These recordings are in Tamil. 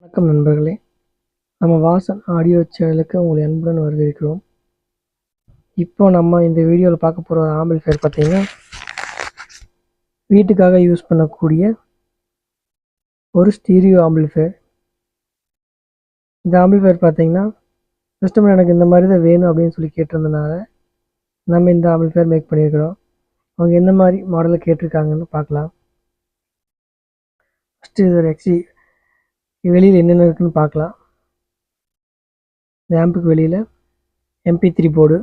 வணக்கம் நண்பர்களே, நம்ம வாசன் ஆடியோ சேனலுக்கு உங்களை அன்புடன் வரவேற்கிறோம். இப்போ நம்ம இந்த வீடியோவில் பார்க்க போகிற ஆம்பிளிஃபையர் பார்த்தீங்கன்னா, வீட்டுக்காக யூஸ் பண்ணக்கூடிய ஒரு ஸ்டீரியோ ஆம்பிளிஃபையர். இந்த ஆம்பிளிஃபையர் பார்த்தீங்கன்னா, கஸ்டமர் எனக்கு இந்த மாதிரி தான் வேணும் அப்படின்னு சொல்லி கேட்டிருந்தனால நம்ம இந்த ஆம்பிளிஃபையர் மேக் பண்ணியிருக்கிறோம். அவங்க எந்த மாதிரி மாடலில் கேட்டிருக்காங்கன்னு பார்க்கலாம். ஃபஸ்ட்டு இது ஒரு வெளியில் என்னென்ன இருக்குன்னு பார்க்கலாம். இந்த ஆம்புக்கு வெளியில் MP3 போர்டு,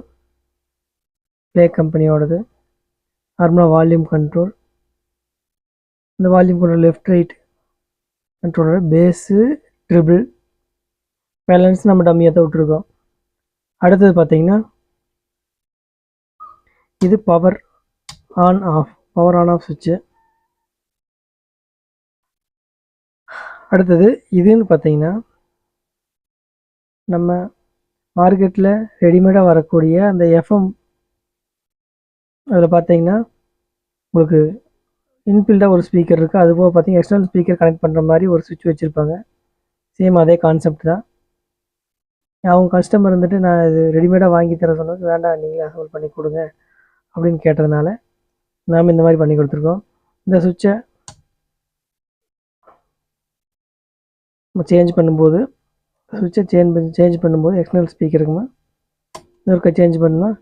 ப்ளே கம்பெனியோடது, நார்மலாக வால்யூம் கண்ட்ரோல், இந்த volume control left right controller, bass, treble, balance நம்ம டம்மியாக தான் விட்டுருக்கோம். அடுத்தது பார்த்தீங்கன்னா, இது பவர் ஆன் ஆஃப் சுவிட்சு. அடுத்தது இதுன்னு பார்த்தீங்கன்னா, நம்ம மார்க்கெட்டில் ரெடிமேடாக வரக்கூடிய அந்த FM, அதில் பார்த்தீங்கன்னா உங்களுக்கு இன்பில்டாக ஒரு ஸ்பீக்கர் இருக்குது. அதுபோக பார்த்தீங்கன்னா எக்ஸ்டர்னல் ஸ்பீக்கர் கனெக்ட் பண்ணுற மாதிரி ஒரு சுவிட்ச் வச்சுருப்பாங்க. சேம் அதே கான்செப்ட் தான். அவங்க கஸ்டமர் வந்துட்டு நான் இது ரெடிமேடாக வாங்கி தர சொன்னது, வேண்டாம் நீங்களே அசம்பிள் பண்ணி கொடுங்க அப்படின்னு கேட்டதுனால நாம் இந்த மாதிரி பண்ணி கொடுத்துருக்கோம். இந்த சுவிட்சை நம்ம சேஞ்ச் பண்ணும்போது எக்ஸ்டர்னல் ஸ்பீக்கருக்குமா இன்னொருக்க சேஞ்ச் பண்ணால்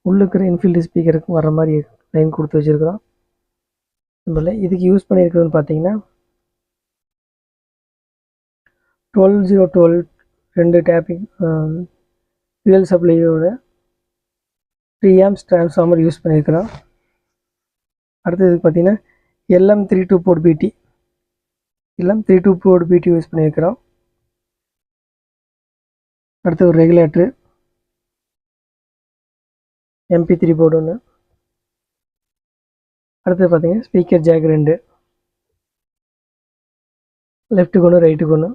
உள்ளுக்கிற இன்ஃபீல்டு ஸ்பீக்கருக்கு வர மாதிரி லைன் கொடுத்து வச்சுருக்கிறோம். இதுக்கு யூஸ் பண்ணியிருக்கிறதுன்னு பார்த்தீங்கன்னா 12012 2 டேப்பிங் ஃபியூயல் சப்ளையோட 3 amps டிரான்ஸ்ஃபார்மர் யூஸ் பண்ணியிருக்கிறோம். அடுத்தது பார்த்தீங்கன்னா LM32 போர்ட் BT யூஸ் பண்ணியிருக்கிறோம். அடுத்து ஒரு ரெகுலேட்ரு, MP3 போர்டு ஒன்று. அடுத்தது பார்த்தீங்கன்னா ஸ்பீக்கர் ஜாக் 2, லெஃப்ட்டுக்கு ஒன்று ரைட்டுக்கு ஒன்று.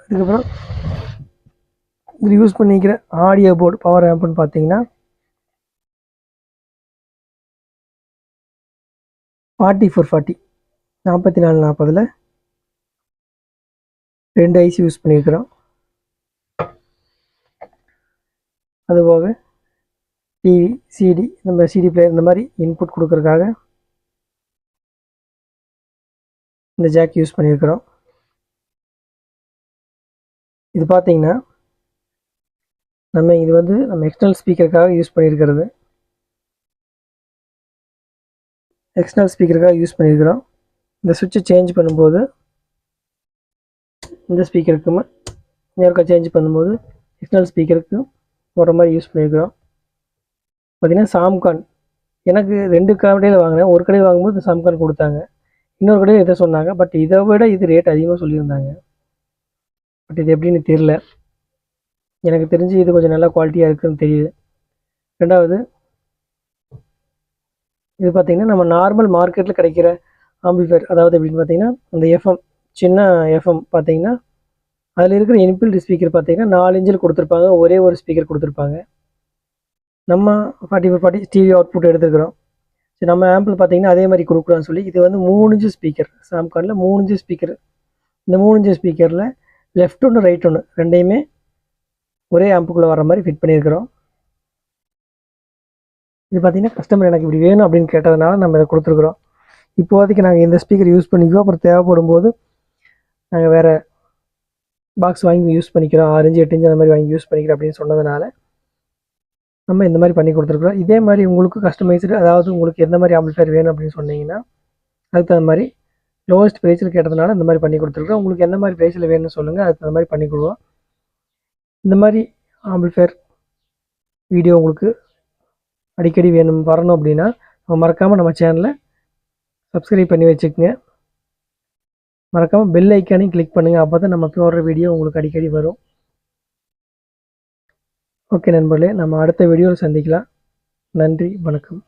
அதுக்கப்புறம் இது யூஸ் பண்ணிக்கிற ஆடியோ போர்டு பவர் ஆம்ப்னு பார்த்தீங்கன்னா 4440 4440 2 ஐசி யூஸ் பண்ணியிருக்கிறோம். அதுபோக டிவி, சிடி, நம்ம சிடி பிளேயர் இந்த மாதிரி இன்புட் கொடுக்கறதுக்காக இந்த ஜாக் யூஸ் பண்ணியிருக்கிறோம். இது பார்த்தீங்கன்னா இது வந்து நம்ம எக்ஸ்டர்னல் ஸ்பீக்கருக்காக யூஸ் பண்ணியிருக்கிறது. இந்த சுவிட்சை சேஞ்ச் பண்ணும்போது இந்த ஸ்பீக்கருக்கு நேர்க்க சேஞ்ச் பண்ணும்போது எக்ஸ்டர்னல் ஸ்பீக்கருக்கு போகிற மாதிரி யூஸ் பண்ணியிருக்கிறோம். பார்த்திங்கன்னா சாம்கான் எனக்கு 2 கடையில் வாங்கினேன். ஒரு கடையில் வாங்கும்போது சாம்கான் கொடுத்தாங்க, இன்னொரு கடையில் இதை சொன்னாங்க. பட் இதை விட இது ரேட் அதிகமாக சொல்லியிருந்தாங்க. பட் இது எப்படின்னு தெரியல. எனக்கு தெரிஞ்சு இது கொஞ்சம் நல்லா குவாலிட்டியாக இருக்குதுன்னு தெரியுது. ரெண்டாவது இது பார்த்திங்கன்னா நம்ம நார்மல் மார்க்கெட்டில் கிடைக்கிற ஆம்பிளிஃபையர், அதாவது எப்படின்னு பார்த்தீங்கன்னா அந்த FM சின்ன FM பார்த்தீங்கன்னா அதில் இருக்கிற இன்பில்ட் ஸ்பீக்கர் பார்த்தீங்கன்னா 4 இன்ச்சில் கொடுத்துருப்பாங்க, ஒரே ஒரு ஸ்பீக்கர் கொடுத்துருப்பாங்க. நம்ம 4440 ஸ்டீரியோ அவுட்புட் எடுத்துருக்கிறோம். சரி, நம்ம ஆம்பிள் பார்த்தீங்கன்னா அதே மாதிரி கொடுக்குறான்னு சொல்லி இது வந்து 3 இன்ச்சு ஸ்பீக்கர், சாம்கானில் 3 இன்ச்சு ஸ்பீக்கர். இந்த 3 இன்ச்சு ஸ்பீக்கரில் லெஃப்ட் ஒன்று ரைட் ஒன்று ரெண்டையுமே ஒரே ஆம்புக்குள்ளே வர மாதிரி ஃபிட் பண்ணியிருக்கிறோம். இது பார்த்திங்கன்னா கஸ்டமர் எனக்கு இப்படி வேணும் அப்படின்னு கேட்டதுனால நம்ம இதை கொடுத்துருக்குறோம். இப்போதைக்கு நாங்கள் இந்த ஸ்பீக்கர் யூஸ் பண்ணிக்குவோம், அப்புறம் தேவைப்படும் போது நாங்கள் வேறு பாக்ஸ் வாங்கி யூஸ் பண்ணிக்கிறோம், 6 இன்ச்சு 8 இன்ச்சு அந்த மாதிரி வாங்கி யூஸ் பண்ணிக்கிறோம் அப்படின்னு சொன்னதுனால நம்ம இந்த மாதிரி பண்ணி கொடுத்துருக்குறோம். இதே மாதிரி உங்களுக்கு கஸ்டமைஸ்டு, அதாவது உங்களுக்கு எந்த மாதிரி ஆம்பிளிஃபையர் வேணும் அப்படின்னு சொன்னீங்கன்னா அதுக்கு தகுந்த மாதிரி லோவஸ்ட் ப்ரைஸில் கேட்டதுனால இந்த மாதிரி பண்ணி கொடுத்துருக்குறோம். உங்களுக்கு எந்த மாதிரி ப்ரைஸில் வேணும்னு சொல்லுங்கள், அதுக்கு தகுந்த மாதிரி பண்ணி கொடுவோம். இந்த மாதிரி ஆம்பிளிஃபையர் வீடியோ உங்களுக்கு அடிக்கடி வரணும் அப்படின்னா மறக்காமல் நம்ம சேனலை சப்ஸ்கிரைப் பண்ணி வச்சுக்கோங்க. மறக்காமல் பெல் ஐக்கானையும் கிளிக் பண்ணுங்கள், அப்போ தான் நம்ம போடுற வீடியோ உங்களுக்கு அடிக்கடி வரும். ஓகே நண்பர்களே, நம்ம அடுத்த வீடியோவில் சந்திக்கலாம். நன்றி, வணக்கம்.